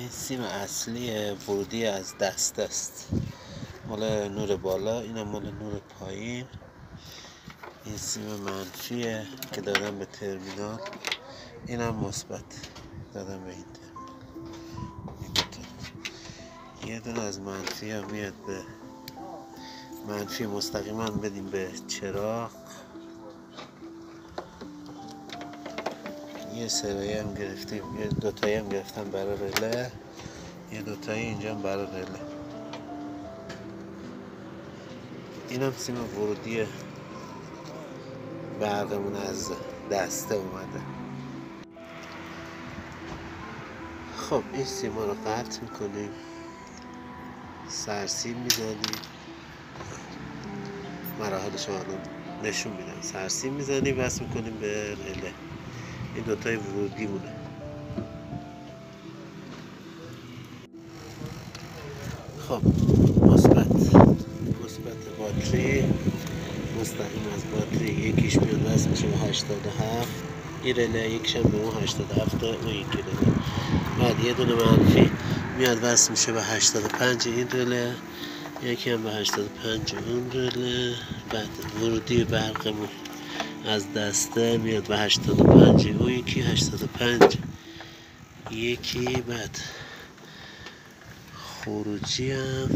این سیم اصلی ورودی از دست است، مال نور بالا، اینم مال نور پایین. این سیم منفیه که دادم به ترمینال، اینم مثبت دادم به این ترمینال. یه دونه از منفی هم میاد به منفی مستقیما بدیم به چراغ. یه سرایی هم گرفتیم، یه دوتایی هم گرفتم برای رله، یه دوتایی اینجا هم برای رله. این هم سیم ورودی برقمون از دسته اومده. خب این سیما رو قطع میکنیم، سرسیم میزنیم، مراحلش رو نشون میدم. سرسیم میزنیم، وصل میکنیم به رله. این دوتای ورودی مونه. خب مثبت باتری مستقیم از باتری یکیش میاد وصل میشه به 87 این رله، یکیش هم به اون 87 اون یکی رله. بعد یه دونه منفی میاد وصل میشه به 85 این رله، یکی هم به 85 اون رله. بعد ورودی برقمون از دسته میاد به 85 اون یکی، 85 یکی. بعد خروجی هم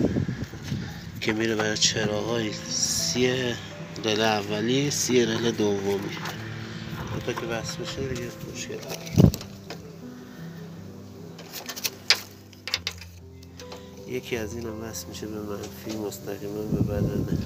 که میره برای چراغای 30 رله اولی 30 رله دومی. تا که بس بشه دیگه مشکل نداره. یکی از این هم وصل میشه به منفی مستقیما به بدنه.